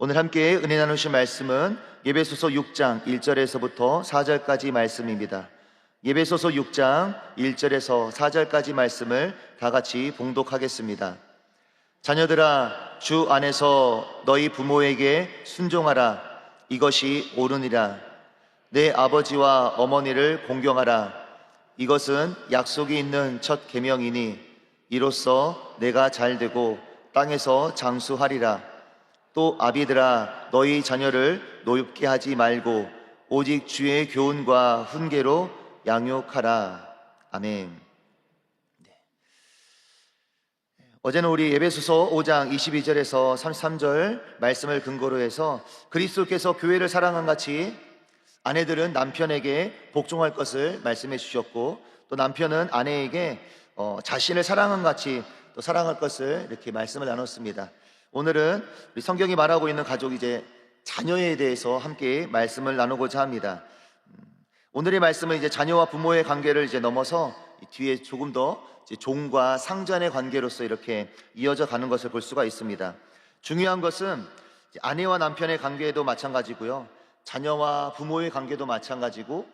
오늘 함께 은혜 나누실 말씀은 예배소서 6장 1절에서부터 4절까지 말씀입니다. 예배소서 6장 1절에서 4절까지 말씀을 다 같이 봉독하겠습니다. 자녀들아, 주 안에서 너희 부모에게 순종하라. 이것이 옳으니라. 내 아버지와 어머니를 공경하라. 이것은 약속이 있는 첫 계명이니 이로써 내가 잘되고 땅에서 장수하리라. 또 아비들아, 너희 자녀를 노엽게 하지 말고 오직 주의 교훈과 훈계로 양육하라. 아멘. 어제는 우리 예배소서 5장 22절에서 33절 말씀을 근거로 해서 그리스도께서 교회를 사랑한 같이 아내들은 남편에게 복종할 것을 말씀해 주셨고, 또 남편은 아내에게 자신을 사랑한 같이 또 사랑할 것을 이렇게 말씀을 나눴습니다. 오늘은 우리 성경이 말하고 있는 가족, 이제 자녀에 대해서 함께 말씀을 나누고자 합니다. 오늘의 말씀은 이제 자녀와 부모의 관계를 이제 넘어서 뒤에 조금 더 이제 종과 상전의 관계로서 이렇게 이어져 가는 것을 볼 수가 있습니다. 중요한 것은 아내와 남편의 관계도 마찬가지고요, 자녀와 부모의 관계도 마찬가지고,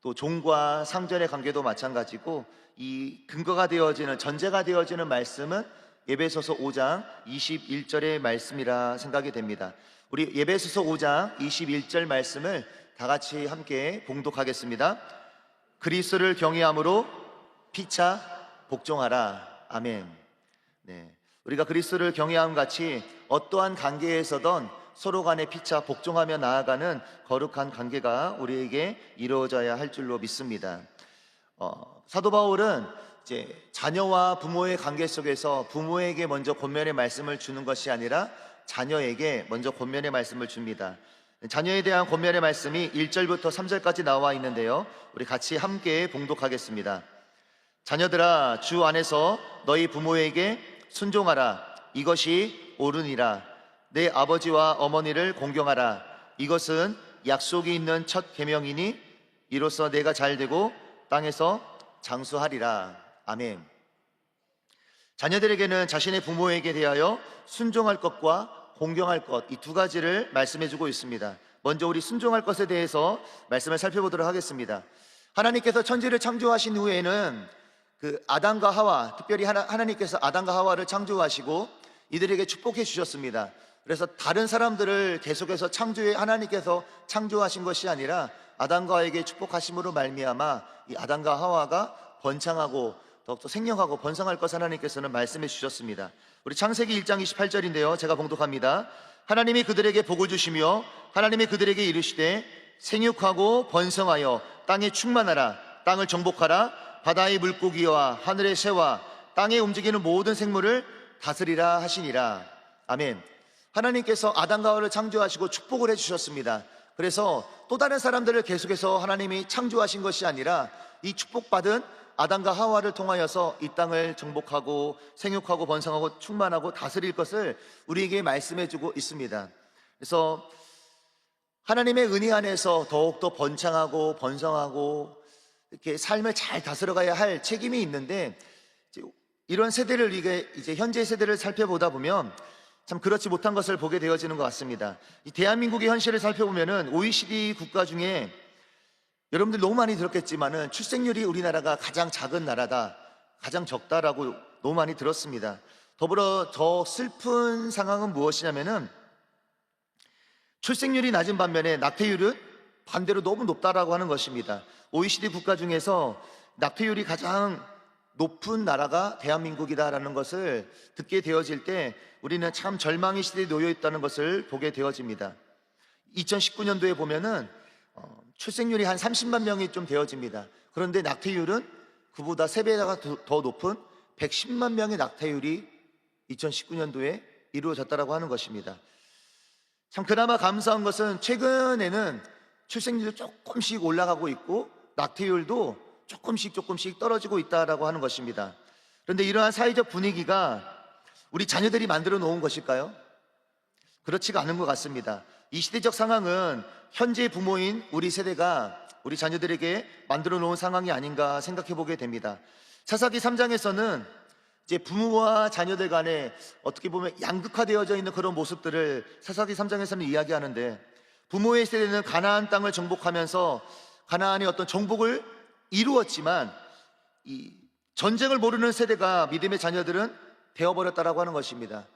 또 종과 상전의 관계도 마찬가지고, 이 근거가 되어지는, 전제가 되어지는 말씀은 예배소서 5장 21절의 말씀이라 생각이 됩니다. 우리 예배소서 5장 21절 말씀을 다 같이 함께 봉독하겠습니다. 그리스도를 경외함으로 피차 복종하라. 아멘. 네, 우리가 그리스도를 경외함 같이 어떠한 관계에서든 서로 간에 피차 복종하며 나아가는 거룩한 관계가 우리에게 이루어져야 할 줄로 믿습니다. 사도 바울은 이제 자녀와 부모의 관계 속에서 부모에게 먼저 권면의 말씀을 주는 것이 아니라 자녀에게 먼저 권면의 말씀을 줍니다. 자녀에 대한 권면의 말씀이 1절부터 3절까지 나와 있는데요, 우리 같이 함께 봉독하겠습니다. 자녀들아, 주 안에서 너희 부모에게 순종하라. 이것이 옳으니라. 내 아버지와 어머니를 공경하라. 이것은 약속이 있는 첫 계명이니 이로써 내가 잘되고 땅에서 장수하리라. 아멘. 자녀들에게는 자신의 부모에게 대하여 순종할 것과 공경할 것, 이 두 가지를 말씀해 주고 있습니다. 먼저 우리 순종할 것에 대해서 말씀을 살펴보도록 하겠습니다. 하나님께서 천지를 창조하신 후에는 그 아담과 하와, 특별히 하나님께서 아담과 하와를 창조하시고 이들에게 축복해 주셨습니다. 그래서 다른 사람들을 계속해서 하나님께서 창조하신 것이 아니라 아담과 하와에게 축복하심으로 말미암아 이 아담과 하와가 번창하고 더욱더 생명하고 번성할 것 하나님께서는 말씀해 주셨습니다. 우리 창세기 1장 28절인데요, 제가 봉독합니다. 하나님이 그들에게 복을 주시며 하나님이 그들에게 이르시되 생육하고 번성하여 땅에 충만하라. 땅을 정복하라. 바다의 물고기와 하늘의 새와 땅에 움직이는 모든 생물을 다스리라 하시니라. 아멘. 하나님께서 아담과 하와를 창조하시고 축복을 해주셨습니다. 그래서 또 다른 사람들을 계속해서 하나님이 창조하신 것이 아니라 이 축복받은 아담과 하와를 통하여서 이 땅을 정복하고 생육하고 번성하고 충만하고 다스릴 것을 우리에게 말씀해주고 있습니다. 그래서 하나님의 은혜 안에서 더욱더 번창하고 번성하고 이렇게 삶을 잘 다스려가야 할 책임이 있는데, 이런 세대를 이제 현재 세대를 살펴보다 보면 참 그렇지 못한 것을 보게 되어지는 것 같습니다. 이 대한민국의 현실을 살펴보면은 OECD 국가 중에 여러분들 너무 많이 들었겠지만은 출생률이 우리나라가 가장 작은 나라다, 가장 적다라고 너무 많이 들었습니다. 더불어 더 슬픈 상황은 무엇이냐면은 출생률이 낮은 반면에 낙태율은 반대로 너무 높다라고 하는 것입니다. OECD 국가 중에서 낙태율이 가장 높은 나라가 대한민국이다라는 것을 듣게 되어질 때 우리는 참 절망의 시대에 놓여 있다는 것을 보게 되어집니다. 2019년도에 보면은 출생률이 한 30만 명이 좀 되어집니다. 그런데 낙태율은 그보다 3배가 더 높은 110만 명의 낙태율이 2019년도에 이루어졌다고 하는 것입니다. 참 그나마 감사한 것은 최근에는 출생률이 조금씩 올라가고 있고 낙태율도 조금씩 떨어지고 있다고 하는 것입니다. 그런데 이러한 사회적 분위기가 우리 자녀들이 만들어 놓은 것일까요? 그렇지가 않은 것 같습니다. 이 시대적 상황은 현재 부모인 우리 세대가 우리 자녀들에게 만들어 놓은 상황이 아닌가 생각해 보게 됩니다. 사사기 3장에서는 이제 부모와 자녀들 간에 어떻게 보면 양극화되어져 있는 그런 모습들을 사사기 3장에서는 이야기하는데, 부모의 세대는 가나안 땅을 정복하면서 가나안의 어떤 정복을 이루었지만 이 전쟁을 모르는 세대가, 믿음의 자녀들은 되어버렸다라고 하는 것입니다.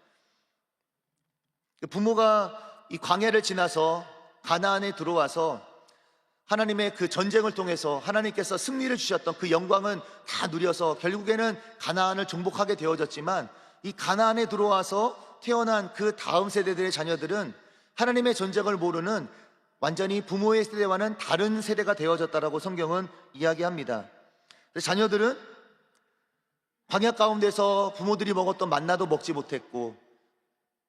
부모가 이 광야를 지나서 가나안에 들어와서 하나님의 그 전쟁을 통해서 하나님께서 승리를 주셨던 그 영광은 다 누려서 결국에는 가나안을 정복하게 되어졌지만, 이 가나안에 들어와서 태어난 그 다음 세대들의 자녀들은 하나님의 전쟁을 모르는 완전히 부모의 세대와는 다른 세대가 되어졌다라고 성경은 이야기합니다. 자녀들은 광야 가운데서 부모들이 먹었던 만나도 먹지 못했고,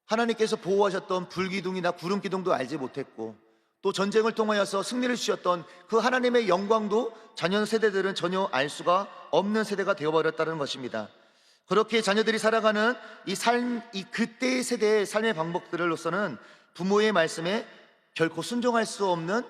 하나님께서 보호하셨던 불기둥이나 구름기둥도 알지 못했고, 또 전쟁을 통하여서 승리를 주셨던 그 하나님의 영광도 자녀 세대들은 전혀 알 수가 없는 세대가 되어버렸다는 것입니다. 그렇게 자녀들이 살아가는 이 삶, 이 그때의 세대의 삶의 방법들로서는 부모의 말씀에 결코 순종할 수 없는,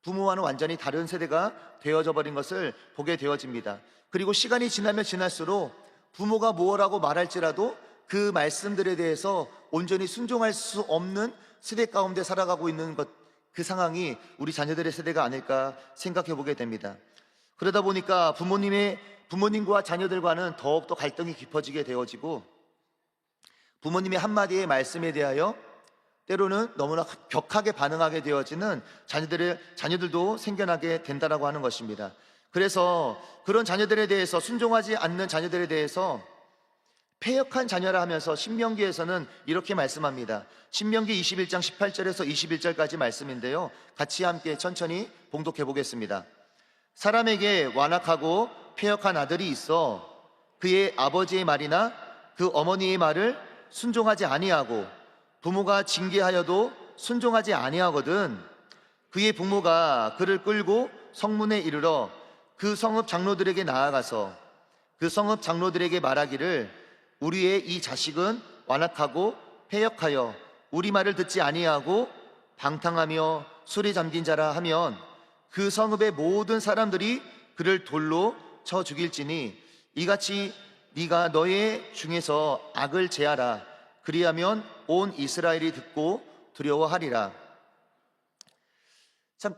부모와는 완전히 다른 세대가 되어져 버린 것을 보게 되어집니다. 그리고 시간이 지나면 지날수록 부모가 뭐라고 말할지라도 그 말씀들에 대해서 온전히 순종할 수 없는 세대 가운데 살아가고 있는 것, 그 상황이 우리 자녀들의 세대가 아닐까 생각해 보게 됩니다. 그러다 보니까 부모님과 자녀들과는 더욱더 갈등이 깊어지게 되어지고, 부모님의 한마디의 말씀에 대하여 때로는 너무나 격하게 반응하게 되어지는 자녀들도 생겨나게 된다라고 하는 것입니다. 그래서 그런 자녀들에 대해서, 순종하지 않는 자녀들에 대해서 패역한 자녀라 하면서 신명기에서는 이렇게 말씀합니다. 신명기 21장 18절에서 21절까지 말씀인데요, 같이 함께 천천히 봉독해 보겠습니다. 사람에게 완악하고 패역한 아들이 있어 그의 아버지의 말이나 그 어머니의 말을 순종하지 아니하고 부모가 징계하여도 순종하지 아니하거든 그의 부모가 그를 끌고 성문에 이르러 그 성읍 장로들에게 나아가서 그 성읍 장로들에게 말하기를, 우리의 이 자식은 완악하고 패역하여 우리 말을 듣지 아니하고 방탕하며 술에 잠긴 자라 하면 그 성읍의 모든 사람들이 그를 돌로 쳐 죽일지니, 이같이 네가 너의 중에서 악을 제하라. 그리하면 온 이스라엘이 듣고 두려워하리라. 참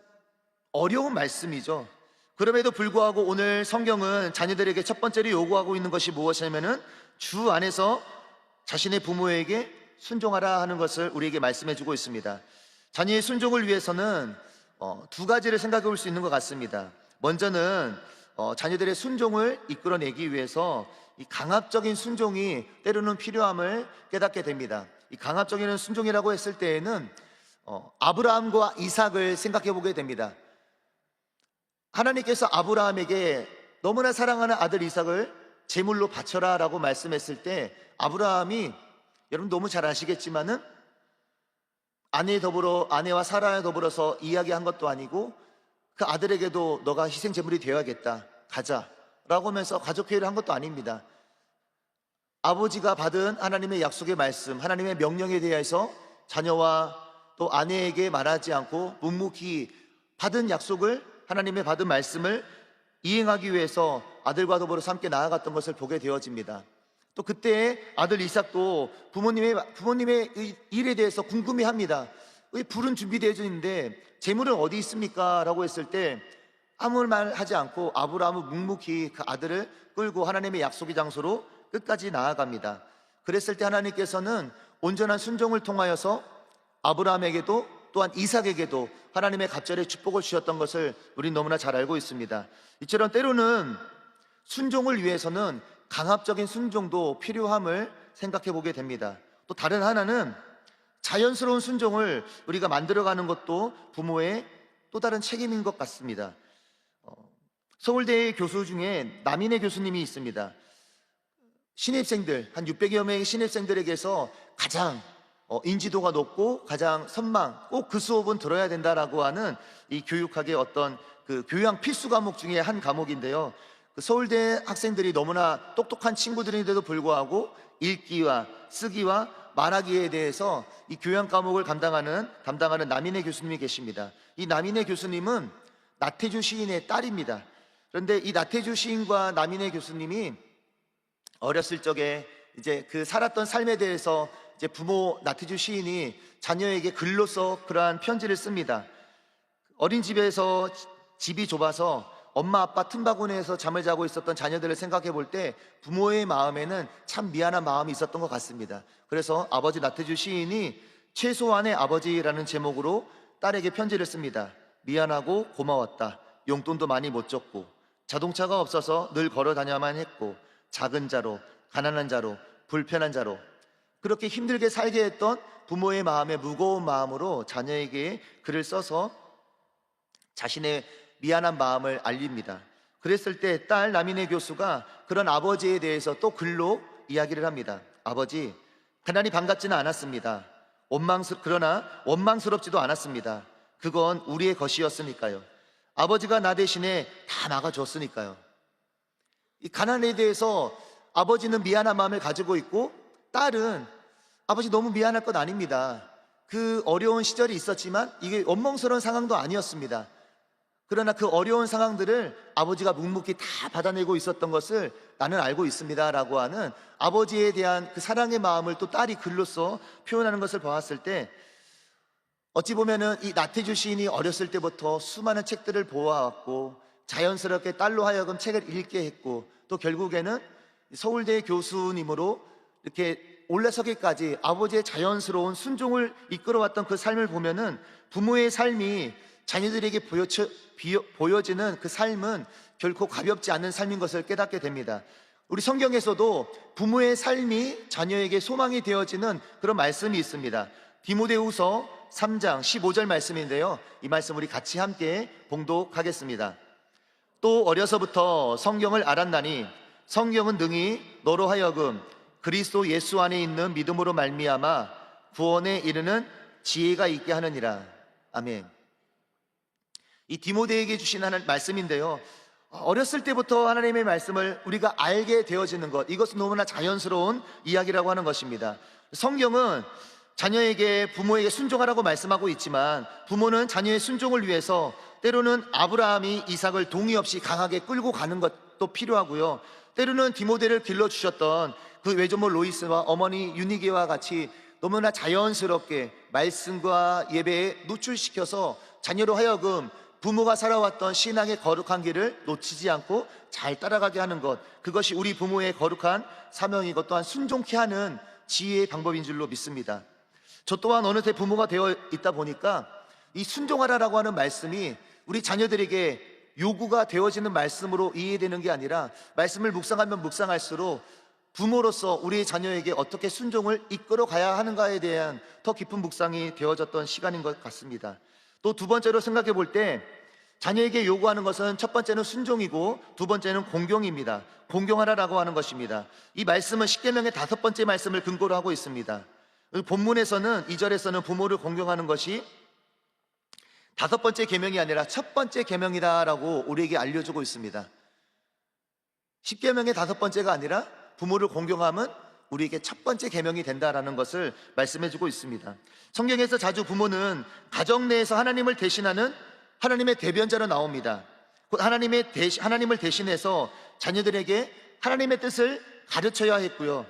어려운 말씀이죠. 그럼에도 불구하고 오늘 성경은 자녀들에게 첫 번째로 요구하고 있는 것이 무엇이냐면은 주 안에서 자신의 부모에게 순종하라 하는 것을 우리에게 말씀해 주고 있습니다. 자녀의 순종을 위해서는 두 가지를 생각해 볼 수 있는 것 같습니다. 먼저는 자녀들의 순종을 이끌어내기 위해서 이 강압적인 순종이 때로는 필요함을 깨닫게 됩니다. 이 강압적인 순종이라고 했을 때에는 아브라함과 이삭을 생각해 보게 됩니다. 하나님께서 아브라함에게 너무나 사랑하는 아들 이삭을 제물로 바쳐라 라고 말씀했을 때, 아브라함이, 여러분 너무 잘 아시겠지만은 아내와 사라와 더불어서 이야기한 것도 아니고 그 아들에게도 너가 희생 제물이 되어야겠다, 가자 라고 하면서 가족회의를 한 것도 아닙니다. 아버지가 받은 하나님의 약속의 말씀, 하나님의 명령에 대해서 자녀와 또 아내에게 말하지 않고 묵묵히 받은 약속을, 하나님의 받은 말씀을 이행하기 위해서 아들과 더불어서 함께 나아갔던 것을 보게 되어집니다. 또 그때 아들 이삭도 부모님의 일에 대해서 궁금해합니다. 왜 불은 준비되어 있는데 재물은 어디 있습니까? 라고 했을 때 아무 말 하지 않고 아브라함은 묵묵히 그 아들을 끌고 하나님의 약속의 장소로 끝까지 나아갑니다. 그랬을 때 하나님께서는 온전한 순종을 통하여서 아브라함에게도 또한 이삭에게도 하나님의 갑절의 축복을 주셨던 것을 우리는 너무나 잘 알고 있습니다. 이처럼 때로는 순종을 위해서는 강압적인 순종도 필요함을 생각해 보게 됩니다. 또 다른 하나는 자연스러운 순종을 우리가 만들어가는 것도 부모의 또 다른 책임인 것 같습니다. 서울대 교수 중에 남인혜 교수님이 있습니다. 신입생들, 한 600여 명의 신입생들에게서 가장 인지도가 높고 가장 선망, 꼭 그 수업은 들어야 된다라고 하는 이 교육학의 어떤 그 교양 필수 과목 중에 한 과목인데요, 그 서울대 학생들이 너무나 똑똑한 친구들인데도 불구하고 읽기와 쓰기와 말하기에 대해서 이 교양 과목을 담당하는 남인혜 교수님이 계십니다. 이 남인혜 교수님은 나태주 시인의 딸입니다. 그런데 이 나태주 시인과 남인혜 교수님이 어렸을 적에 이제 그 살았던 삶에 대해서 이제 부모 나트주 시인이 자녀에게 글로써 그러한 편지를 씁니다. 어린 집에서 집이 좁아서 엄마 아빠 틈바구니에서 잠을 자고 있었던 자녀들을 생각해 볼 때 부모의 마음에는 참 미안한 마음이 있었던 것 같습니다. 그래서 아버지 나트주 시인이 최소한의 아버지라는 제목으로 딸에게 편지를 씁니다. 미안하고 고마웠다. 용돈도 많이 못 줬고 자동차가 없어서 늘 걸어 다녀야만 했고 작은 자로, 가난한 자로, 불편한 자로 그렇게 힘들게 살게 했던 부모의 마음에 무거운 마음으로 자녀에게 글을 써서 자신의 미안한 마음을 알립니다. 그랬을 때 딸 남인혜 교수가 그런 아버지에 대해서 또 글로 이야기를 합니다. 아버지, 가난이 반갑지는 않았습니다. 그러나 원망스럽지도 않았습니다. 그건 우리의 것이었으니까요. 아버지가 나 대신에 다 막아줬으니까요. 이 가난에 대해서 아버지는 미안한 마음을 가지고 있고 딸은 아버지 너무 미안할 것 아닙니다. 그 어려운 시절이 있었지만 이게 원망스러운 상황도 아니었습니다. 그러나 그 어려운 상황들을 아버지가 묵묵히 다 받아내고 있었던 것을 나는 알고 있습니다 라고 하는 아버지에 대한 그 사랑의 마음을 또 딸이 글로써 표현하는 것을 보았을 때 어찌 보면은 이 나태주 시인이 어렸을 때부터 수많은 책들을 보아왔고 자연스럽게 딸로 하여금 책을 읽게 했고 또 결국에는 서울대 교수님으로 이렇게 올라서기까지 아버지의 자연스러운 순종을 이끌어왔던 그 삶을 보면은 부모의 삶이 자녀들에게 보여지는 그 삶은 결코 가볍지 않은 삶인 것을 깨닫게 됩니다. 우리 성경에서도 부모의 삶이 자녀에게 소망이 되어지는 그런 말씀이 있습니다. 디모데후서 3장 15절 말씀인데요, 이 말씀 우리 같이 함께 봉독하겠습니다. 또 어려서부터 성경을 알았나니 성경은 능히 너로 하여금 그리스도 예수 안에 있는 믿음으로 말미암아 구원에 이르는 지혜가 있게 하느니라. 아멘. 이 디모데에게 주신 하나님 말씀인데요, 어렸을 때부터 하나님의 말씀을 우리가 알게 되어지는 것, 이것은 너무나 자연스러운 이야기라고 하는 것입니다. 성경은 자녀에게 부모에게 순종하라고 말씀하고 있지만 부모는 자녀의 순종을 위해서 때로는 아브라함이 이삭을 동의 없이 강하게 끌고 가는 것도 필요하고요, 때로는 디모데를 길러주셨던 그 외조모 로이스와 어머니 유니게와 같이 너무나 자연스럽게 말씀과 예배에 노출시켜서 자녀로 하여금 부모가 살아왔던 신앙의 거룩한 길을 놓치지 않고 잘 따라가게 하는 것, 그것이 우리 부모의 거룩한 사명이고 또한 순종케 하는 지혜의 방법인 줄로 믿습니다. 저 또한 어느새 부모가 되어 있다 보니까 이 순종하라라고 하는 말씀이 우리 자녀들에게 요구가 되어지는 말씀으로 이해되는 게 아니라 말씀을 묵상하면 묵상할수록 부모로서 우리 자녀에게 어떻게 순종을 이끌어 가야 하는가에 대한 더 깊은 묵상이 되어졌던 시간인 것 같습니다. 또 두 번째로 생각해 볼 때 자녀에게 요구하는 것은 첫 번째는 순종이고 두 번째는 공경입니다. 공경하라라고 하는 것입니다. 이 말씀은 십계명의 5번째 말씀을 근거로 하고 있습니다. 본문에서는 2절에서는 부모를 공경하는 것이 5번째 계명이 아니라 첫 번째 계명이다라고 우리에게 알려주고 있습니다. 십계명의 5번째가 아니라 부모를 공경함은 우리에게 첫 번째 계명이 된다라는 것을 말씀해주고 있습니다. 성경에서 자주 부모는 가정 내에서 하나님을 대신하는 하나님의 대변자로 나옵니다. 곧 하나님을 대신해서 자녀들에게 하나님의 뜻을 가르쳐야 했고요,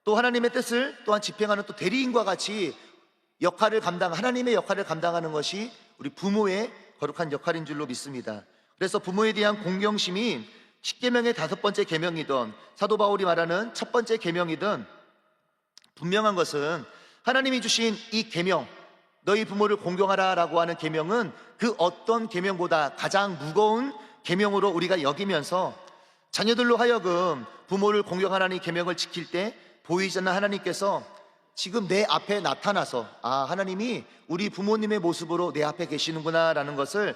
또 하나님의 뜻을 또한 집행하는 또 대리인과 같이 하나님의 역할을 감당하는 것이 우리 부모의 거룩한 역할인 줄로 믿습니다. 그래서 부모에 대한 공경심이 십계명의 5번째 계명이든 사도 바울이 말하는 첫 번째 계명이든 분명한 것은 하나님이 주신 이 계명, 너희 부모를 공경하라 라고 하는 계명은 그 어떤 계명보다 가장 무거운 계명으로 우리가 여기면서 자녀들로 하여금 부모를 공경하라는 계명을 지킬 때 보이지 않는 하나님께서 지금 내 앞에 나타나서 하나님이 우리 부모님의 모습으로 내 앞에 계시는구나 라는 것을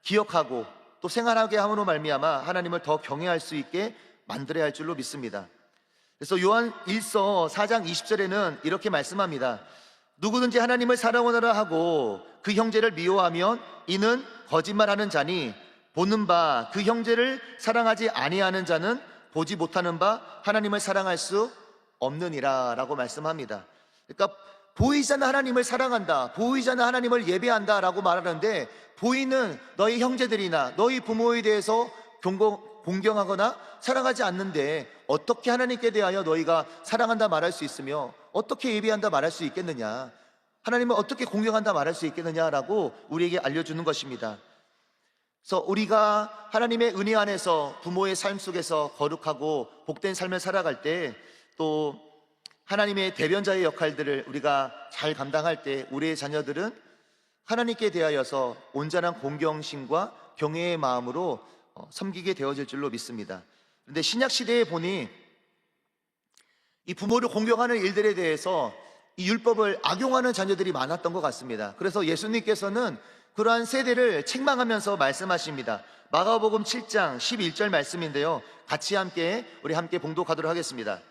기억하고 또 생활하게 함으로 말미암아 하나님을 더 경외할 수 있게 만들어야 할 줄로 믿습니다. 그래서 요한 1서 4장 20절에는 이렇게 말씀합니다. 누구든지 하나님을 사랑하노라 하고 그 형제를 미워하면 이는 거짓말하는 자니 보는 바 그 형제를 사랑하지 아니하는 자는 보지 못하는 바 하나님을 사랑할 수 없느니라 라고 말씀합니다. 그러니까 보이지 않는 하나님을 사랑한다, 보이지 않는 하나님을 예배한다 라고 말하는데 보이는 너희 형제들이나 너희 부모에 대해서 공경하거나 사랑하지 않는데 어떻게 하나님께 대하여 너희가 사랑한다 말할 수 있으며 어떻게 예배한다 말할 수 있겠느냐, 하나님을 어떻게 공경한다 말할 수 있겠느냐라고 우리에게 알려주는 것입니다. 그래서 우리가 하나님의 은혜 안에서 부모의 삶 속에서 거룩하고 복된 삶을 살아갈 때, 또 하나님의 대변자의 역할들을 우리가 잘 감당할 때 우리의 자녀들은 하나님께 대하여서 온전한 공경심과 경외의 마음으로 섬기게 되어질 줄로 믿습니다. 그런데 신약 시대에 보니 이 부모를 공경하는 일들에 대해서 이 율법을 악용하는 자녀들이 많았던 것 같습니다. 그래서 예수님께서는 그러한 세대를 책망하면서 말씀하십니다. 마가복음 7장 11절 말씀인데요, 우리 함께 봉독하도록 하겠습니다.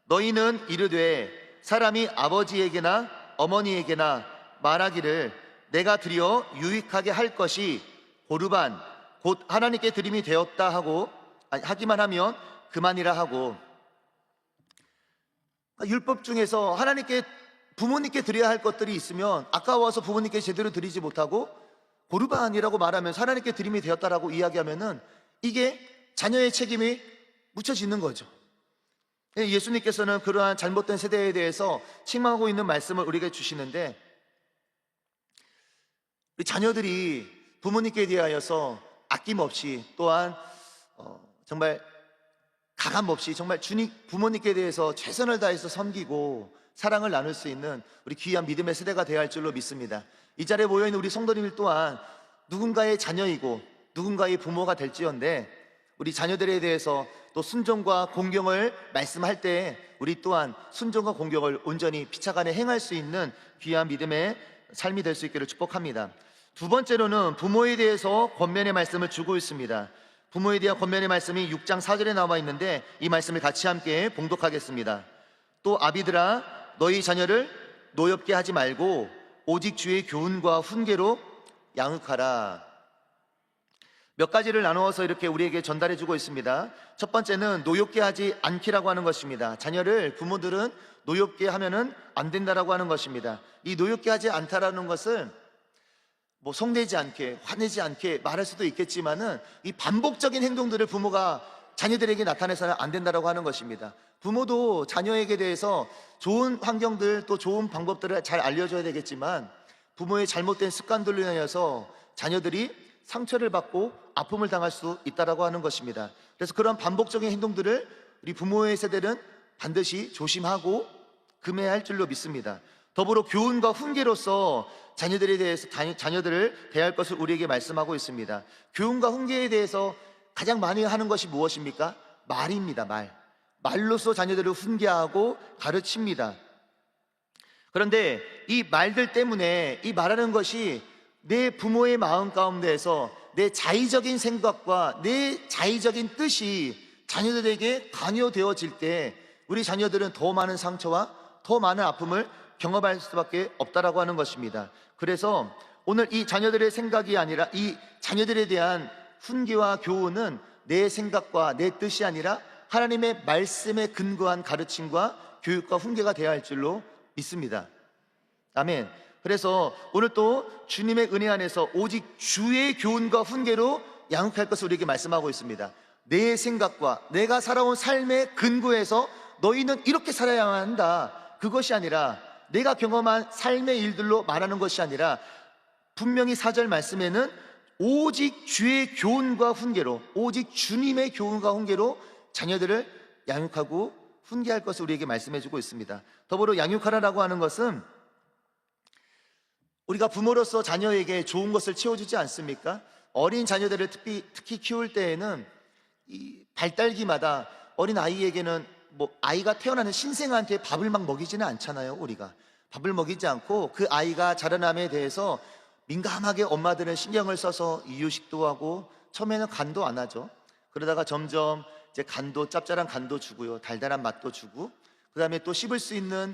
너희는 이르되 사람이 아버지에게나 어머니에게나 말하기를 내가 드려 유익하게 할 것이 고르반 곧 하나님께 드림이 되었다 하기만 하면 그만이라 하고, 율법 중에서 부모님께 드려야 할 것들이 있으면 아까워서 부모님께 제대로 드리지 못하고 고르반이라고 말하면 하나님께 드림이 되었다라고 이야기하면은 이게 자녀의 책임이 묻혀지는 거죠. 예수님께서는 그러한 잘못된 세대에 대해서 책망하고 있는 말씀을 우리에게 주시는데, 우리 자녀들이 부모님께 대하여서 아낌없이, 또한 정말 가감없이 정말 부모님께 대해서 최선을 다해서 섬기고 사랑을 나눌 수 있는 우리 귀한 믿음의 세대가 되어야 할 줄로 믿습니다. 이 자리에 모여있는 우리 성도님들 또한 누군가의 자녀이고 누군가의 부모가 될지언데, 우리 자녀들에 대해서 또 순종과 공경을 말씀할 때 우리 또한 순종과 공경을 온전히 피차간에 행할 수 있는 귀한 믿음의 삶이 될 수 있기를 축복합니다. 두 번째로는 부모에 대해서 권면의 말씀을 주고 있습니다. 부모에 대한 권면의 말씀이 6장 4절에 나와 있는데, 이 말씀을 같이 함께 봉독하겠습니다. 또 아비들아 너희 자녀를 노엽게 하지 말고 오직 주의 교훈과 훈계로 양육하라. 몇 가지를 나누어서 이렇게 우리에게 전달해 주고 있습니다. 첫 번째는 노엽게 하지 않기라고 하는 것입니다. 자녀를 부모들은 노엽게 하면은 안 된다라고 하는 것입니다. 이 노엽게 하지 않다라는 것은 성내지 않게, 화내지 않게 말할 수도 있겠지만은 이 반복적인 행동들을 부모가 자녀들에게 나타내서는 안 된다라고 하는 것입니다. 부모도 자녀에게 대해서 좋은 환경들, 또 좋은 방법들을 잘 알려줘야 되겠지만, 부모의 잘못된 습관들로 인하여서 자녀들이 상처를 받고 아픔을 당할 수 있다라고 하는 것입니다. 그래서 그런 반복적인 행동들을 우리 부모의 세대는 반드시 조심하고 금해야 할 줄로 믿습니다. 더불어 교훈과 훈계로서 자녀들에 대해서 자녀들을 대할 것을 우리에게 말씀하고 있습니다. 교훈과 훈계에 대해서 가장 많이 하는 것이 무엇입니까? 말입니다. 말로서 자녀들을 훈계하고 가르칩니다. 그런데 이 말들 때문에, 이 말하는 것이 내 부모의 마음 가운데에서 내 자의적인 생각과 내 자의적인 뜻이 자녀들에게 강요되어질 때 우리 자녀들은 더 많은 상처와 더 많은 아픔을 경험할 수밖에 없다라고 하는 것입니다. 그래서 오늘 이 자녀들의 생각이 아니라, 이 자녀들에 대한 훈계와 교훈은 내 생각과 내 뜻이 아니라 하나님의 말씀에 근거한 가르침과 교육과 훈계가 되어야 할 줄로 믿습니다. 아멘. 그래서 오늘 또 주님의 은혜 안에서 오직 주의 교훈과 훈계로 양육할 것을 우리에게 말씀하고 있습니다. 내 생각과 내가 살아온 삶의 근거에서 너희는 이렇게 살아야 한다, 그것이 아니라 내가 경험한 삶의 일들로 말하는 것이 아니라, 분명히 4절 말씀에는 오직 주의 교훈과 훈계로, 오직 주님의 교훈과 훈계로 자녀들을 양육하고 훈계할 것을 우리에게 말씀해주고 있습니다. 더불어 양육하라라고 하는 것은 우리가 부모로서 자녀에게 좋은 것을 채워주지 않습니까? 어린 자녀들을 특히 키울 때에는 이 발달기마다 어린 아이에게는 아이가 태어나는 신생아한테 밥을 막 먹이지는 않잖아요. 우리가 밥을 먹이지 않고 그 아이가 자라남에 대해서 민감하게 엄마들은 신경을 써서 이유식도 하고, 처음에는 간도 안 하죠. 그러다가 점점 이제 짭짤한 간도 주고요, 달달한 맛도 주고, 그 다음에 또 씹을 수 있는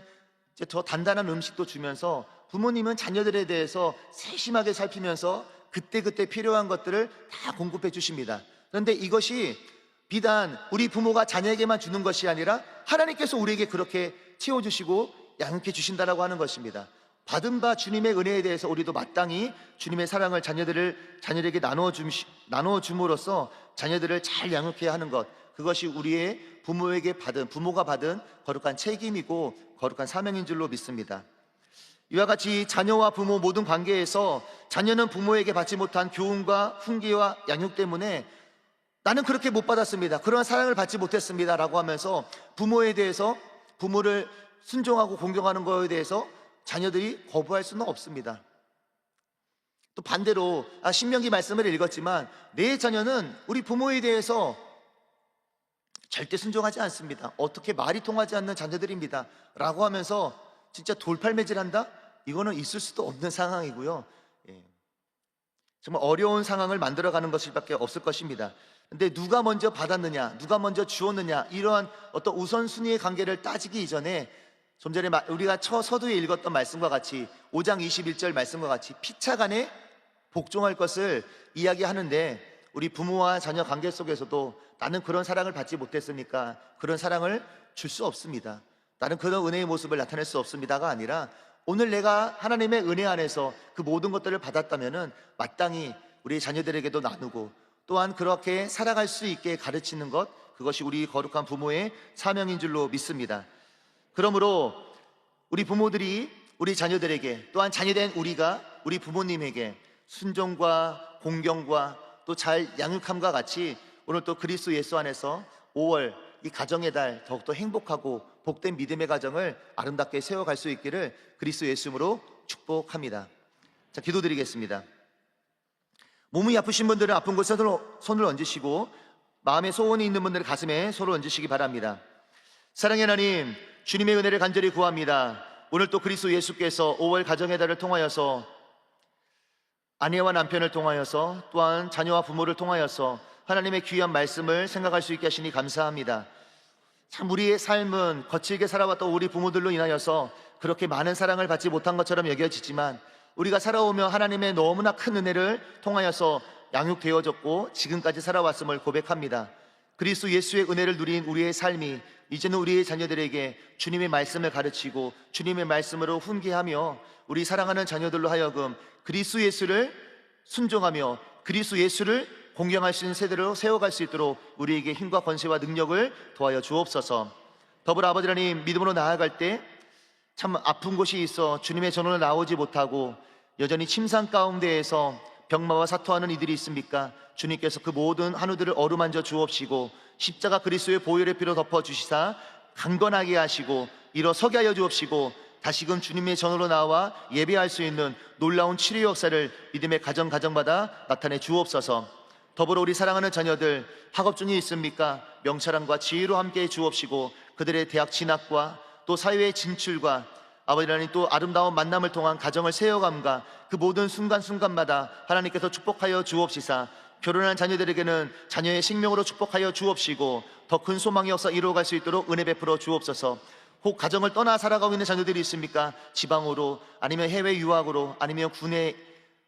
이제 더 단단한 음식도 주면서 부모님은 자녀들에 대해서 세심하게 살피면서 그때그때 필요한 것들을 다 공급해 주십니다. 그런데 이것이 비단 우리 부모가 자녀에게만 주는 것이 아니라 하나님께서 우리에게 그렇게 채워주시고 양육해 주신다라고 하는 것입니다. 받은 바 주님의 은혜에 대해서 우리도 마땅히 주님의 사랑을 자녀들에게 나누어 줌으로써 자녀들을 잘 양육해야 하는 것, 그것이 우리의 부모가 받은 거룩한 책임이고 거룩한 사명인 줄로 믿습니다. 이와 같이 자녀와 부모 모든 관계에서 자녀는 부모에게 받지 못한 교훈과 훈계와 양육 때문에 나는 그렇게 못 받았습니다, 그러한 사랑을 받지 못했습니다 라고 하면서 부모를 순종하고 공경하는 것에 대해서 자녀들이 거부할 수는 없습니다. 또 반대로 신명기 말씀을 읽었지만 내 자녀는 우리 부모에 대해서 절대 순종하지 않습니다, 어떻게 말이 통하지 않는 자녀들입니다 라고 하면서 진짜 돌팔매질한다? 이거는 있을 수도 없는 상황이고요. 정말 어려운 상황을 만들어가는 것밖에 없을 것입니다. 근데 누가 먼저 받았느냐, 누가 먼저 주었느냐, 이러한 어떤 우선순위의 관계를 따지기 이전에 좀 전에 우리가 서두에 읽었던 말씀과 같이 5장 21절 말씀과 같이 피차간에 복종할 것을 이야기하는데, 우리 부모와 자녀 관계 속에서도 나는 그런 사랑을 받지 못했으니까 그런 사랑을 줄 수 없습니다, 나는 그런 은혜의 모습을 나타낼 수 없습니다가 아니라, 오늘 내가 하나님의 은혜 안에서 그 모든 것들을 받았다면은 마땅히 우리 자녀들에게도 나누고 또한 그렇게 살아갈 수 있게 가르치는 것, 그것이 우리 거룩한 부모의 사명인 줄로 믿습니다. 그러므로 우리 부모들이 우리 자녀들에게, 또한 자녀된 우리가 우리 부모님에게 순종과 공경과 또 잘 양육함과 같이 오늘 또 그리스도 예수 안에서 5월 이 가정의 달 더욱더 행복하고 복된 믿음의 가정을 아름답게 세워갈 수 있기를 그리스도 예수 이름으로 축복합니다. 자, 기도드리겠습니다. 몸이 아프신 분들은 아픈 곳에 손을 얹으시고, 마음에 소원이 있는 분들은 가슴에 손을 얹으시기 바랍니다. 사랑의 하나님, 주님의 은혜를 간절히 구합니다. 오늘 또 그리스도 예수께서 5월 가정의 달을 통하여서 아내와 남편을 통하여서 또한 자녀와 부모를 통하여서 하나님의 귀한 말씀을 생각할 수 있게 하시니 감사합니다. 참 우리의 삶은 거칠게 살아왔던 우리 부모들로 인하여서 그렇게 많은 사랑을 받지 못한 것처럼 여겨지지만, 우리가 살아오며 하나님의 너무나 큰 은혜를 통하여서 양육되어졌고 지금까지 살아왔음을 고백합니다. 그리스도 예수의 은혜를 누린 우리의 삶이 이제는 우리의 자녀들에게 주님의 말씀을 가르치고 주님의 말씀으로 훈계하며 우리 사랑하는 자녀들로 하여금 그리스도 예수를 순종하며 그리스도 예수를 공경할 수 있는 세대로 세워갈 수 있도록 우리에게 힘과 권세와 능력을 도하여 주옵소서. 더불어 아버지 하나님, 믿음으로 나아갈 때 참 아픈 곳이 있어 주님의 전원을 나오지 못하고 여전히 침상 가운데에서 병마와 사토하는 이들이 있습니까? 주님께서 그 모든 한우들을 어루만져 주옵시고 십자가 그리스도의 보혈의 피로 덮어주시사 강건하게 하시고 일어서게 하여 주옵시고 다시금 주님의 전으로 나와 예배할 수 있는 놀라운 치료 역사를 믿음의 가정마다 나타내 주옵소서. 더불어 우리 사랑하는 자녀들 학업 중에 있습니까? 명철함과 지혜로 함께 주옵시고 그들의 대학 진학과 또 사회의 진출과 아버지 하나님 또 아름다운 만남을 통한 가정을 세워감과 그 모든 순간순간마다 하나님께서 축복하여 주옵시사 결혼한 자녀들에게는 자녀의 생명으로 축복하여 주옵시고 더 큰 소망의 역사 이루어갈 수 있도록 은혜 베풀어 주옵소서. 혹 가정을 떠나 살아가고 있는 자녀들이 있습니까? 지방으로 아니면 해외 유학으로 아니면 군에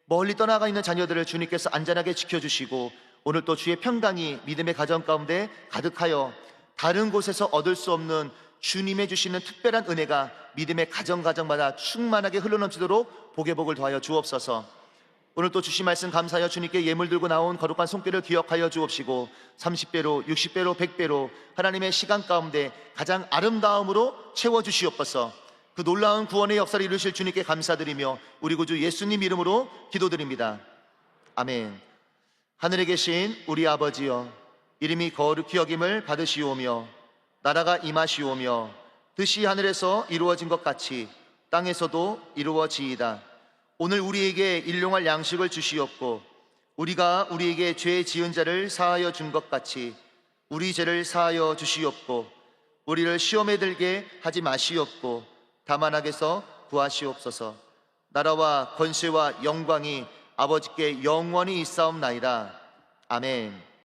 멀리 떠나가 있는 자녀들을 주님께서 안전하게 지켜주시고 오늘 또 주의 평강이 믿음의 가정 가운데 가득하여 다른 곳에서 얻을 수 없는 주님의 주시는 특별한 은혜가 믿음의 가정마다 충만하게 흘러넘치도록 복의 복을 더하여 주옵소서. 오늘 또 주신 말씀 감사하여 주님께 예물 들고 나온 거룩한 손길을 기억하여 주옵시고 30배로 60배로 100배로 하나님의 시간 가운데 가장 아름다움으로 채워주시옵소서. 그 놀라운 구원의 역사를 이루실 주님께 감사드리며 우리 구주 예수님 이름으로 기도드립니다. 아멘. 하늘에 계신 우리 아버지여, 이름이 거룩히 여김을 받으시오며 나라가 임하시오며 뜻이 하늘에서 이루어진 것 같이 땅에서도 이루어지이다. 오늘 우리에게 일용할 양식을 주시옵고 우리가 우리에게 죄 지은 자를 사하여 준 것 같이 우리 죄를 사하여 주시옵고 우리를 시험에 들게 하지 마시옵고 다만 악에서 구하시옵소서. 나라와 권세와 영광이 아버지께 영원히 있사옵나이다. 아멘.